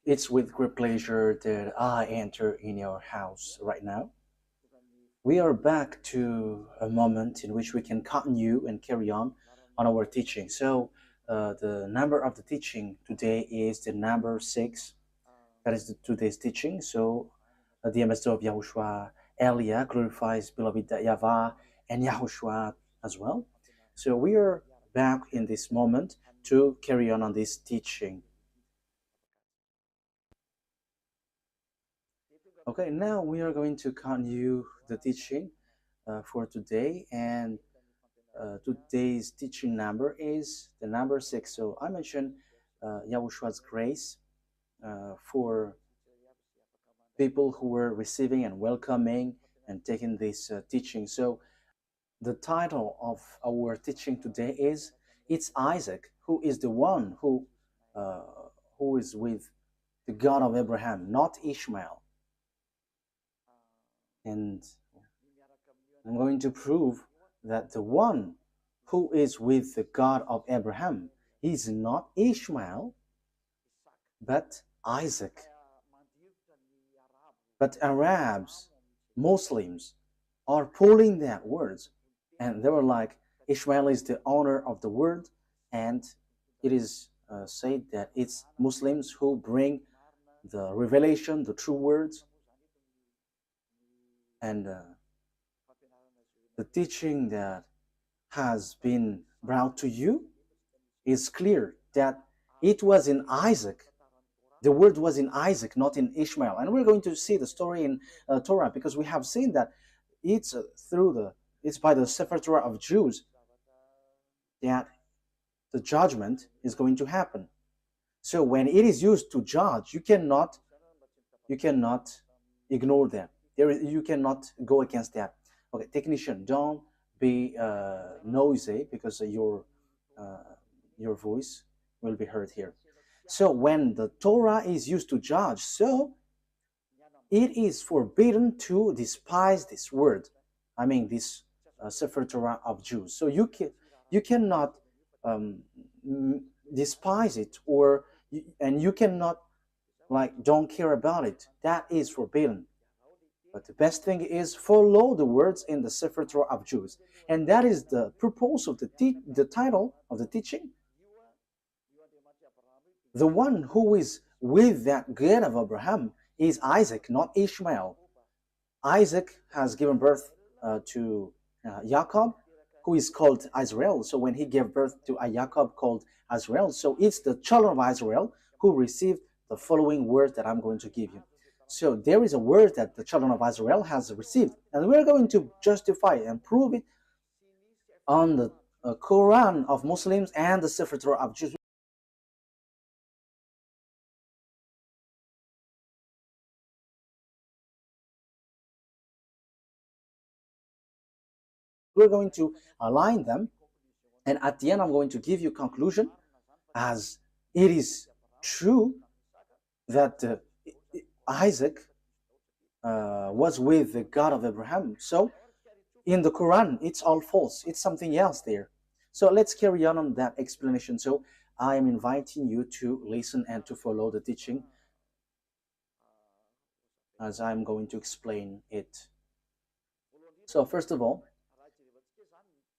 It's with great pleasure that I enter in your house right now. We are back to a moment in which we can continue and carry on our teaching. So, the number of the teaching today is the number 6. That is today's teaching. So, the ambassador of Yahushua, Elia, glorifies beloved YAHVAH and Yahushua as well. So, we are back in this moment to carry on this teaching. Okay, now we are going to continue the teaching for today, and today's teaching number is the number 6. So I mentioned Yahushua's grace for people who were receiving and welcoming and taking this teaching. So the title of our teaching today is "It's Isaac who is the one uh, who is with the God of Abraham, not Ishmael." And I'm going to prove that the one who is with the God of Abraham is not Ishmael, but Isaac. But Arabs, Muslims, are pulling that words, and they were like, Ishmael is the owner of the word, and it is said that it's Muslims who bring the revelation, the true words, and the teaching that has been brought to you is clear that it was in Isaac. The word was in Isaac, not in Ishmael. And we're going to see the story in Torah, because we have seen that it's it's by the Sefer Torah of Jews that the judgment is going to happen. So when it is used to judge, you cannot ignore that. You cannot go against that. Okay, technician, don't be noisy, because your voice will be heard here. So when the Torah is used to judge, so it is forbidden to despise this word. I mean, this Sefer Torah of Jews. So you cannot um, despise it, and you cannot don't care about it. That is forbidden. But the best thing is follow the words in the Sefer Torah of Jews, and that is the purpose of the title of the teaching. The one who is with that God of Abraham is Isaac, not Ishmael. Isaac has given birth to Jacob, who is called Israel. So when he gave birth to a Jacob called Israel, so it's the children of Israel who received the following word that I'm going to give you. So there is a word that the children of Israel has received, and we're going to justify and prove it on the Quran of Muslims and the Sefer Torah of Jews. We're going to align them, and at the end I'm going to give you conclusion, as it is true that Isaac was with the God of Abraham. So in the Quran, it's all false. It's something else there. So let's carry on that explanation. So I am inviting you to listen and to follow the teaching as I'm going to explain it. So first of all,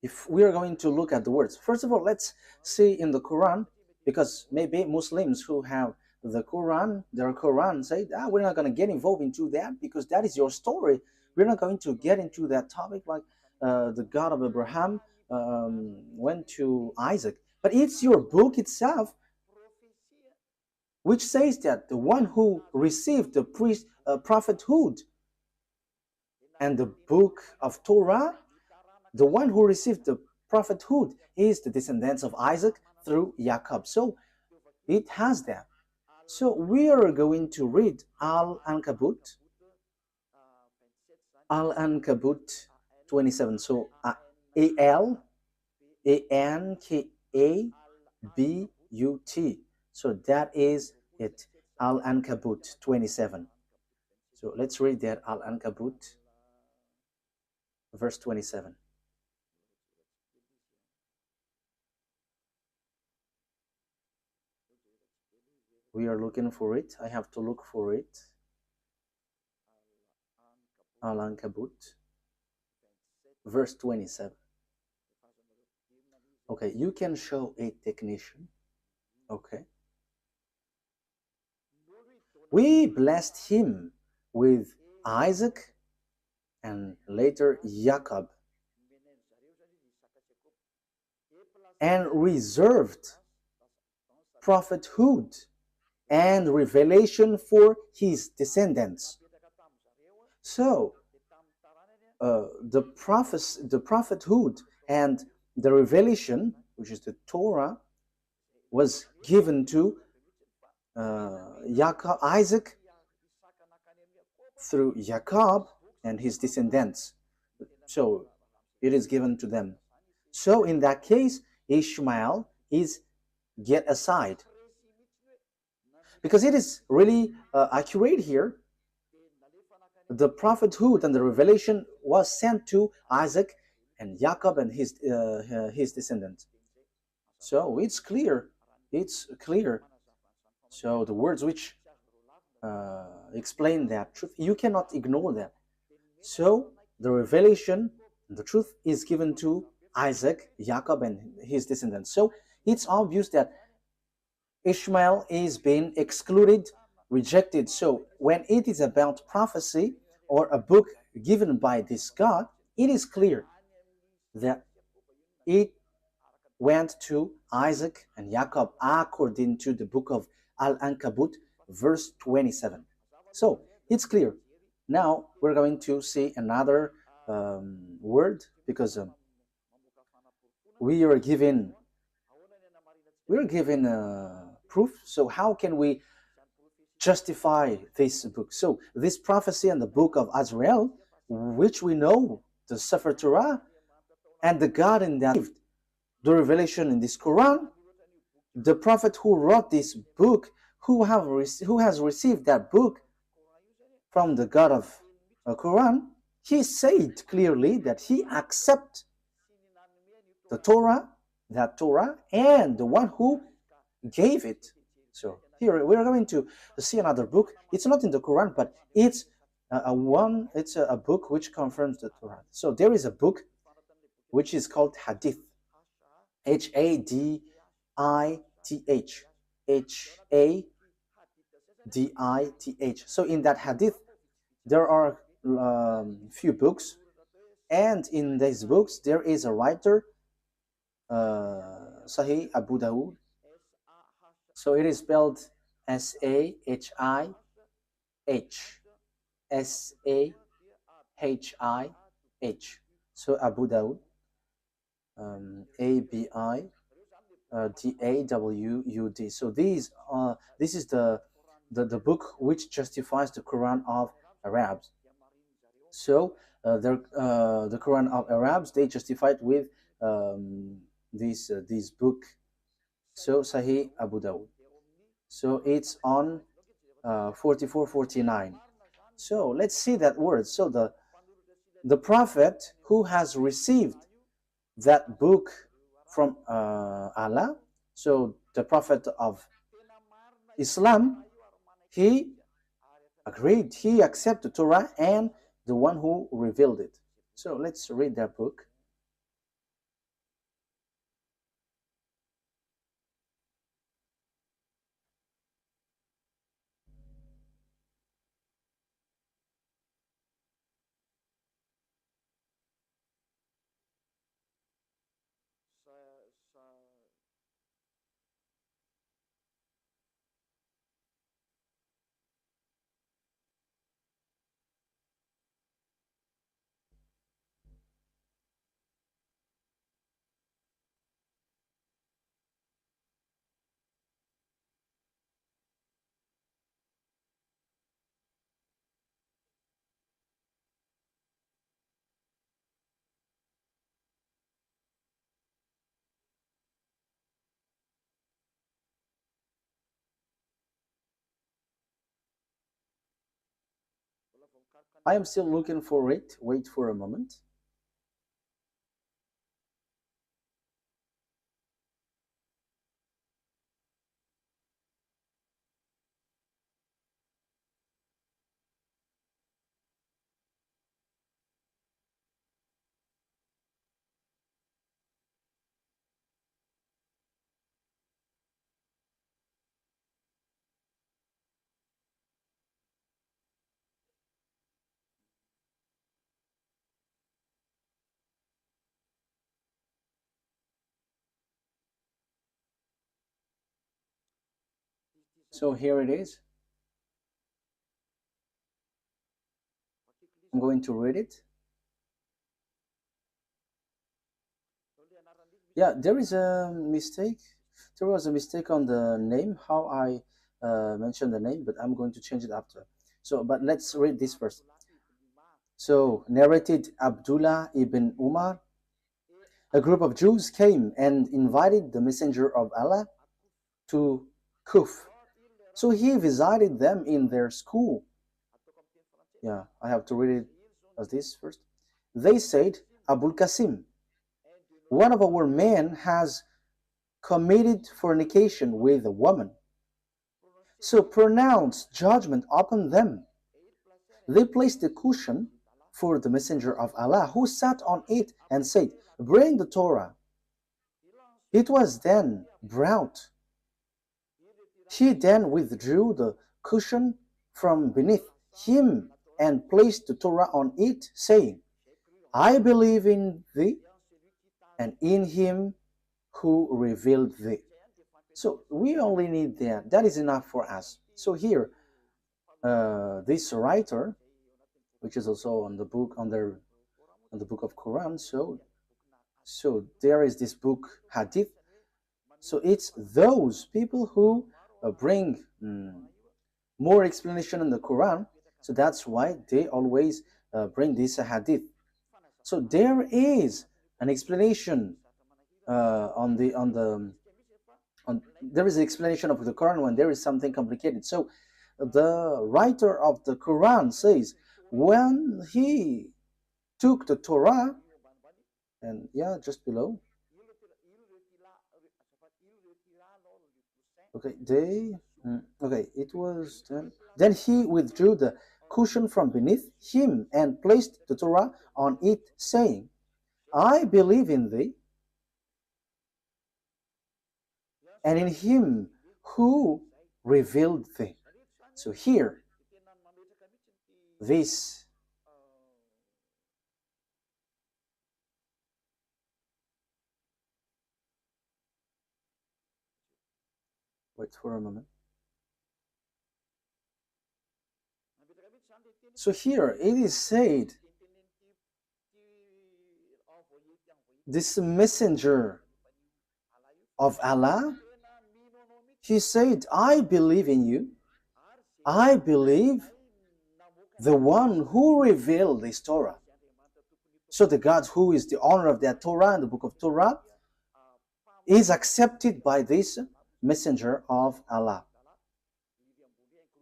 if we are going to look at the words, first of all, let's see in the Quran, because maybe Muslims who have the Quran, their Quran, say, we're not going to get involved into that, because that is your story. We're not going to get into that topic, like the God of Abraham went to Isaac. But it's your book itself which says that the one who received the prophethood and the book of Torah, the one who received the prophethood is the descendants of Isaac through Jacob. So it has that. So we are going to read Al-Ankabut 27. So Al-Ankabut. So that is it, Al-Ankabut 27. So let's read that, Al-Ankabut verse 27. We are looking for it. I have to look for it. Al-Ankabut, verse 27. Okay, you can show a technician. Okay. We blessed him with Isaac and later Jacob, and reserved prophethood and revelation for his descendants. So the prophethood and the revelation, which is the Torah, was given to Isaac through Jacob and his descendants. So it is given to them. So in that case, Ishmael is get aside, because it is really accurate here. The prophethood and the revelation was sent to Isaac and Jacob and his descendants. So it's clear. It's clear. So the words which explain that truth, you cannot ignore that. So the revelation, the truth is given to Isaac, Jacob, and his descendants. So it's obvious that Ishmael is being excluded, rejected. So when it is about prophecy or a book given by this God, it is clear that it went to Isaac and Jacob according to the book of Al-Ankabut, verse 27. So it's clear. Now we're going to see another word, because we are given proof. So how can we justify this book? So this prophecy and the book of Azrael, which we know, the Sefer Torah, and the God in that, the revelation in this Quran, the prophet who wrote this book, who has received that book from the God of Quran, he said clearly that he accepts the Torah, that Torah, and the one who gave it. So here we are going to see another book. It's not in the Quran, but it's a book which confirms the Torah. So there is a book which is called Hadith, Hadith, Hadith. So in that Hadith, there are few books, and in these books there is a writer, Sahih Abu Dawud. So it is spelled Sahih, Sahih. So Abu Dawud, Abidawud. So this is the book which justifies the Quran of Arabs. So the Quran of Arabs, they justified with this book. So Sahih Abu Dawud. So it's on 4449. So let's see that word. So the prophet who has received that book from Allah, so the prophet of Islam, he agreed, he accepted Torah and the one who revealed it. So let's read that book. I am still looking for it. Wait for a moment. So here it is. I'm going to read it. Yeah, there is a mistake. There was a mistake on the name, how I mentioned the name, but I'm going to change it after. So, but let's read this first. So, narrated Abdullah ibn Umar, a group of Jews came and invited the Messenger of Allah to Kuf. So he visited them in their school. Yeah, I have to read it as this first. They said, Abul Qasim, one of our men has committed fornication with a woman. So pronounce judgment upon them. They placed a cushion for the Messenger of Allah, who sat on it and said, bring the Torah. It was then brought. He then withdrew the cushion from beneath him and placed the Torah on it, saying, I believe in thee and in him who revealed thee. So we only need that. That is enough for us. So here, this writer, which is also on the book on the book of Quran. So there is this book Hadith. So it's those people who bring more explanation in the Quran. So that's why they always bring this Hadith. So there is an explanation there is an explanation of the Quran when there is something complicated. So the writer of the Quran says when he took the Torah, and yeah, just below. Okay, it was then he withdrew the cushion from beneath him and placed the Torah on it, saying, I believe in thee and in him who revealed thee. So here, this wait for a moment. So here it is said, this messenger of Allah, he said, I believe in you. I believe the one who revealed this Torah. So the God who is the owner of that Torah and the book of Torah is accepted by this messenger of Allah.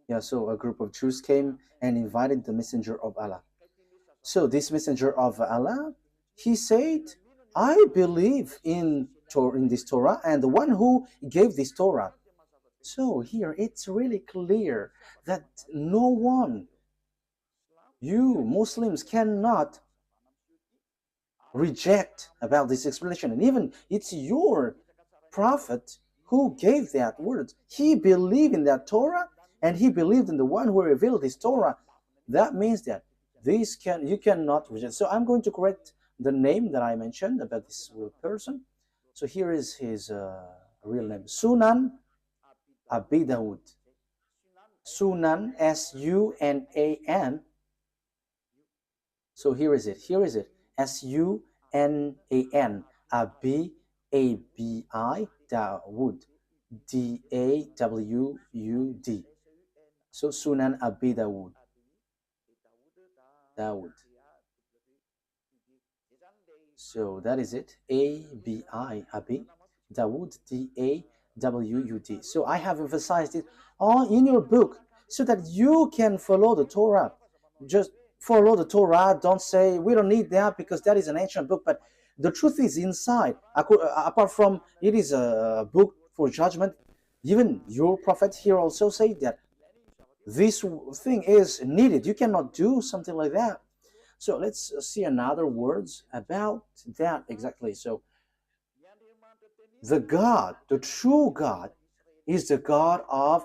Yeah, so a group of Jews came and invited the messenger of Allah. So this messenger of Allah, he said, I believe in this Torah and the one who gave this Torah. So here it's really clear that no one, you Muslims, cannot reject about this explanation. And even it's your prophet who gave that word. He believed in that Torah and he believed in the one who revealed this Torah. That means that you cannot reject. So I'm going to correct the name that I mentioned about this person. So here is his real name, Sunan Abi Dawud. Sunan, S-U-N-A-N. So here is it. S-U-N-A-N. Abi, A-B-I, Dawud. D-A-W-U-D. So Sunan Abi Dawud. So that is it. A-B-I, Abi, Dawud, D-A-W-U-D. So I have emphasized it all in your book so that you can follow the Torah. Just follow the Torah. Don't say, we don't need that because that is an ancient book. But the truth is inside. Apart from it is a book for judgment, even your prophet here also said that this thing is needed. You cannot do something like that. So let's see another words about that exactly. So the God, the true God, is the God of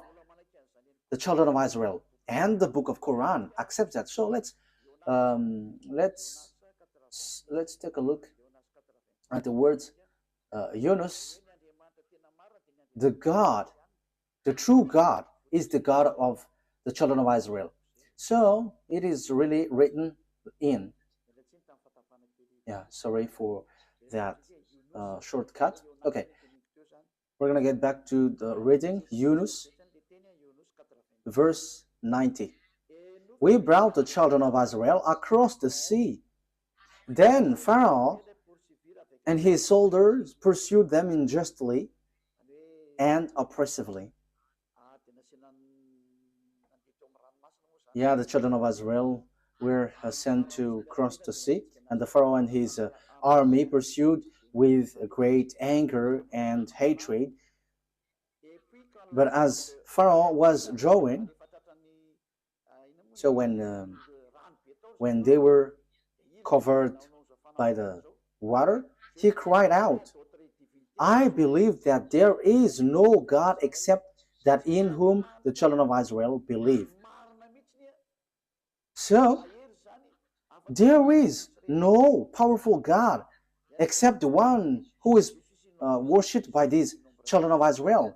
the children of Israel, and the book of Quran accepts that. So let's take a look at the words Yunus, the God, the true God, is the God of the children of Israel. So it is really written in. Yeah, sorry for that shortcut. Okay, we're gonna get back to the reading. Yunus, verse 90. We brought the children of Israel across the sea. Then Pharaoh and his soldiers pursued them unjustly and oppressively. Yeah, the children of Israel were sent to cross the sea, and the Pharaoh and his army pursued with great anger and hatred. But as Pharaoh was drawing, so when they were covered by the water, he cried out, I believe that there is no God except that in whom the children of Israel believe. So there is no powerful God except the one who is worshipped by these children of Israel.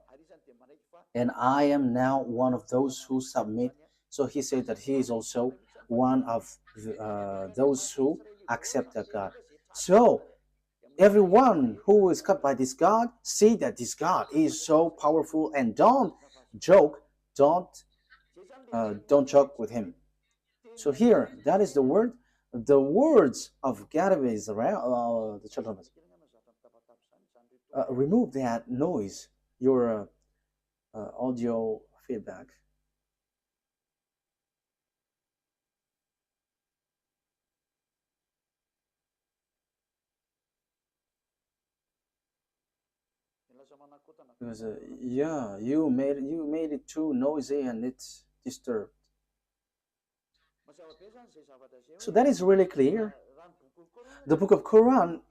And I am now one of those who submit. So he said that he is also one of those who accept that God. So everyone who is cut by this God, see that this God is so powerful, and don't joke, don't joke with him. So here, that is the word, the words of God of Israel, the children of Israel. Remove that noise, your audio feedback. Because yeah, you made it too noisy and it's disturbed. So that is really clear. The book of Quran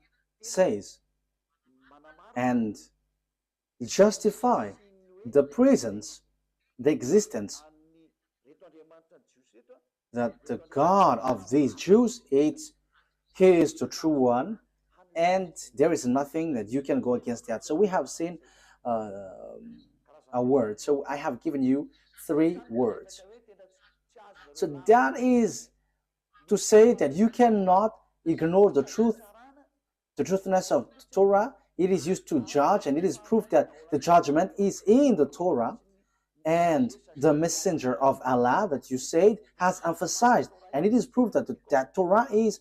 says, and justify the presence, the existence, that the God of these Jews, he is the true one, and there is nothing that you can go against that. So we have seen a word. So I have given you 3 words. So that is to say that you cannot ignore the truth, the truthness of the Torah. It is used to judge, and it is proof that the judgment is in the Torah. And the messenger of Allah that you said has emphasized, and it is proof that that Torah is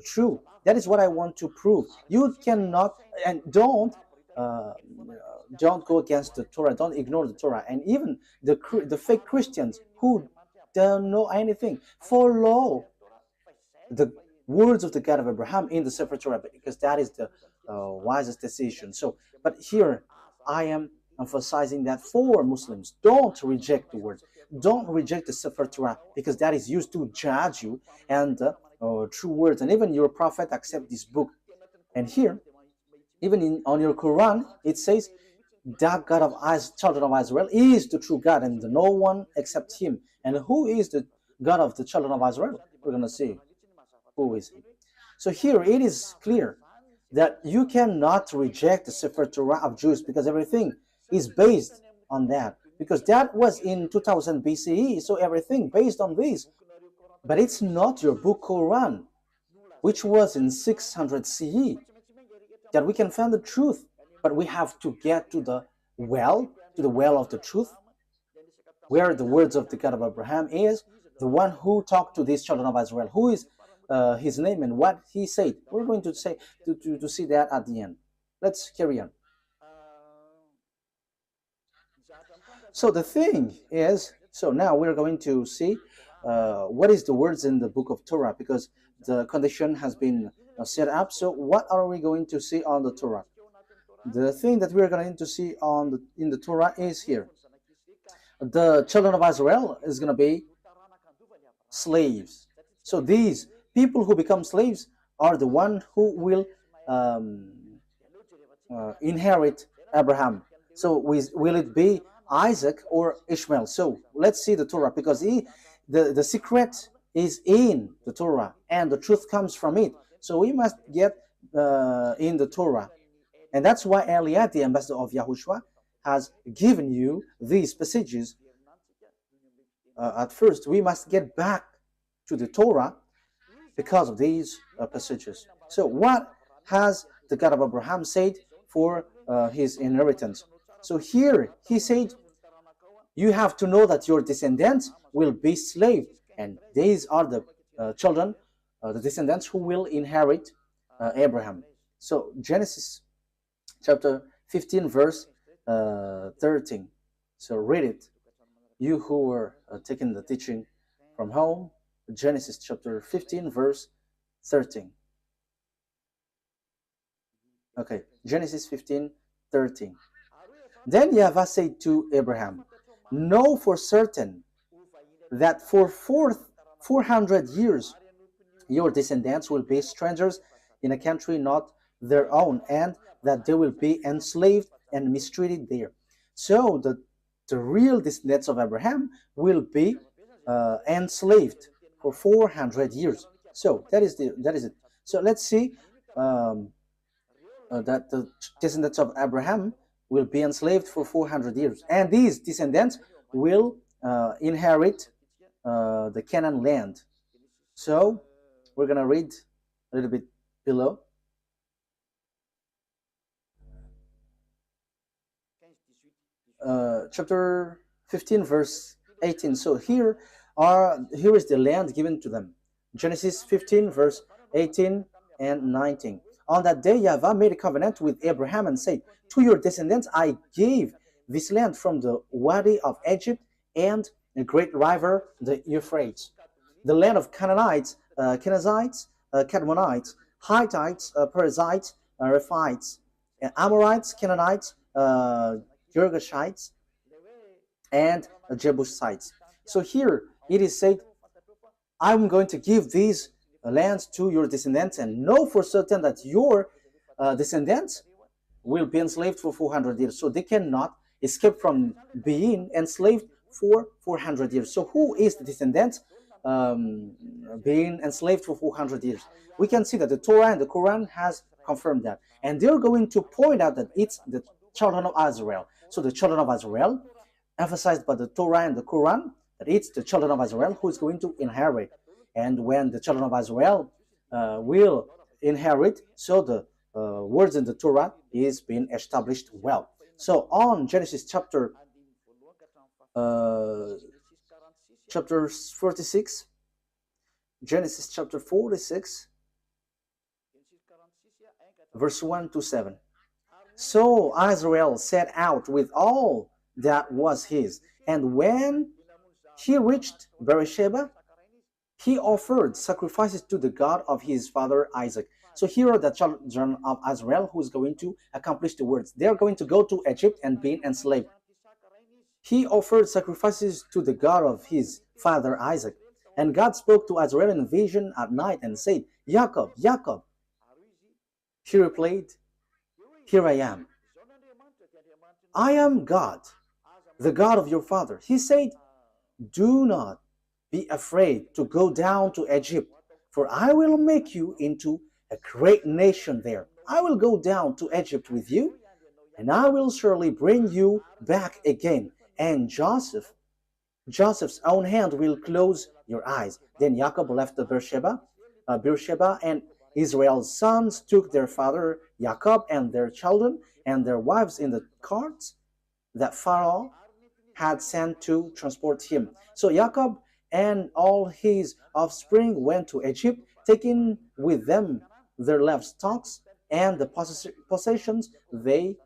true. That is what I want to prove. You cannot, and don't go against the Torah. Don't ignore the Torah. And even the fake Christians who don't know anything follow the words of the God of Abraham in the Sefer Torah, because that is the wisest decision. So, but here I am emphasizing that for Muslims, don't reject the word, don't reject the Sefer Torah, because that is used to judge you, and true words, and even your prophet accept this book. And here, even on your Quran, it says that God of children of Israel is the true God, and no one except him. And who is the God of the children of Israel? We're going to see who is he. So here it is clear that you cannot reject the Sefer Torah of Jews, because everything is based on that, because that was in 2000 BCE, so everything based on this. But it's not your book Quran, which was in 600 CE, that we can find the truth. But we have to get to the well of the truth, where the words of the God of Abraham is, the one who talked to these children of Israel, who is his name and what he said. We're going to say to see that at the end. Let's carry on. So the thing is, so now we're going to see what is the words in the book of Torah, because the condition has been set up. So what are we going to see on the Torah? The thing that we're going to see in the Torah is here. The children of Israel is going to be slaves. So these people who become slaves are the one who will inherit Abraham. So will it be Isaac or Ishmael? So let's see the Torah, because the secret is in the Torah, and the truth comes from it. So we must get in the Torah. And that's why Eliad, the ambassador of YAHOSHUAH, has given you these passages, at first we must get back to the Torah because of these passages. So what has the God of Abraham said for his inheritance? So here he said, you have to know that your descendants will be slaves, and these are the children, the descendants who will inherit Abraham. So Genesis chapter 15 verse 13. So read it. You who were taking the teaching from home, Genesis chapter 15 verse 13. Okay, Genesis 15:13. Then YAHVAH said to Abraham, know for certain that for 400 years your descendants will be strangers in a country not their own, and that they will be enslaved and mistreated there. So the real descendants of Abraham will be enslaved for 400 years. So that is it. So let's see that the descendants of Abraham will be enslaved for 400 years, and these descendants will inherit the Canaan land. So we're gonna read a little bit below. Chapter 15 verse 18. So here is the land given to them. Genesis 15 verse 18 and 19. On that day YAHVAH made a covenant with Abraham and said, to your descendants I gave this land from the Wadi of Egypt and a great river, the Euphrates, the land of Canaanites, Kenizzites, Cadmonites, Hittites, Perizzites, Rephites, Amorites, Canaanites, Girgashites, and Jebusites. So here it is said, I'm going to give these lands to your descendants, and know for certain that your descendants will be enslaved for 400 years. So they cannot escape from being enslaved for 400 years. So who is the descendant being enslaved for 400 years? We can see that the Torah and the Quran has confirmed that. And they're going to point out that it's the children of Israel. So the children of Israel, emphasized by the Torah and the Quran, that it's the children of Israel who is going to inherit. And when the children of Israel will inherit, so the words in the Torah is being established well. So on Genesis chapter 46, Genesis chapter 46, verse 1 to 7. So Israel set out with all that was his, and when he reached Beersheba, he offered sacrifices to the God of his father Isaac. So here are the children of Israel who is going to accomplish the words. They are going to go to Egypt and be enslaved. He offered sacrifices to the God of his father Isaac. And God spoke to Israel in a vision at night and said, Jacob, Jacob. He replied, here I am. I am God, the God of your father. He said, do not be afraid to go down to Egypt, for I will make you into a great nation there. I will go down to Egypt with you, and I will surely bring you back again. And Joseph's own hand will close your eyes. Then Jacob left the Beersheba, and Israel's sons took their father Jacob and their children and their wives in the carts that Pharaoh had sent to transport him. So Jacob and all his offspring went to Egypt, taking with them their livestock and the possessions they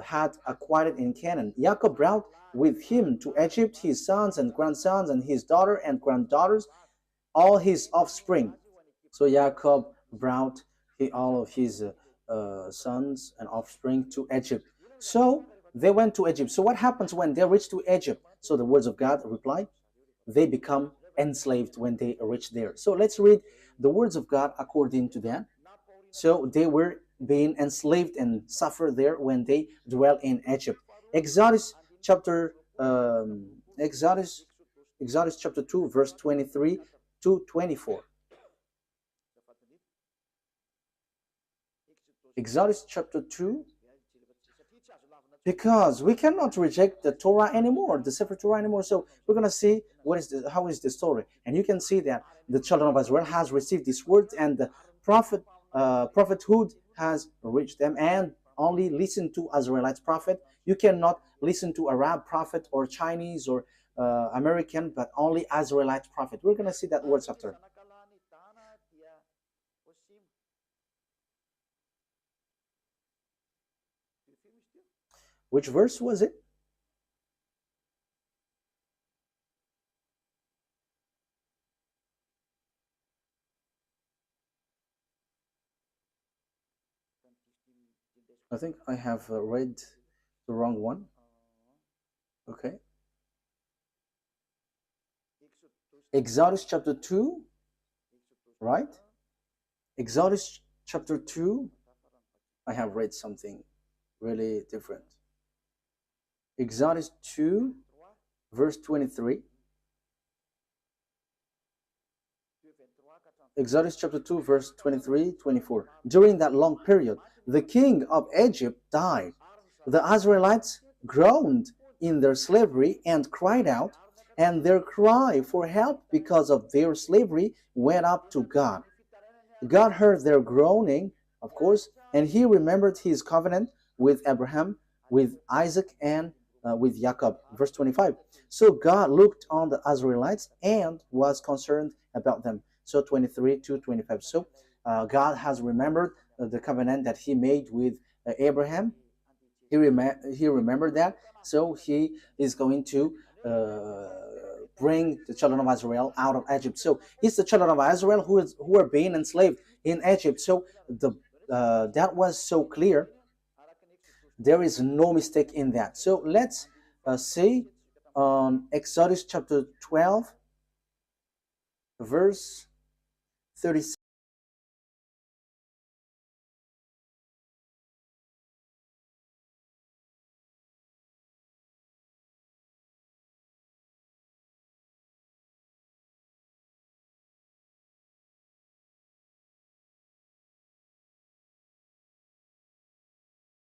had acquired in Canaan. Jacob brought with him to Egypt his sons and grandsons and his daughter and granddaughters, all his offspring. So Jacob brought all of his sons and offspring to Egypt. So they went to Egypt. So what happens when they reach to Egypt? So the words of God reply, they become enslaved when they reach there. So let's read the words of God according to that. So they were being enslaved and suffer there when they dwell in Egypt. Exodus chapter 2 verse 23 to 24. Exodus chapter 2 because we cannot reject the Torah anymore, the Sefer Torah anymore. So we're gonna see how is the story, and you can see that the children of Israel has received this word, and the prophethood has reached them, and only listen to Israelite prophet. You cannot listen to Arab prophet or Chinese or American, but only Israelite prophet. We're gonna see that words after. Which verse was it? I think I have read the wrong one. Okay. Exodus chapter 2, right? Exodus chapter 2, I have read something really different. Exodus 2, verse 23. Exodus chapter 2, verse 23, 24. During that long period, the king of Egypt died. The Israelites groaned in their slavery and cried out, and their cry for help because of their slavery went up to God. God heard their groaning, of course, and he remembered his covenant with Abraham, with Isaac, and with Jacob. Verse 25. So God looked on the Israelites and was concerned about them. So 23 to 25. So God has remembered the covenant that he made with Abraham. He remembered that. So he is going to bring the children of Israel out of Egypt. So it's the children of Israel who are being enslaved in Egypt. So the that was so clear. There is no mistake in that. So let's see on Exodus chapter 12, verse 36.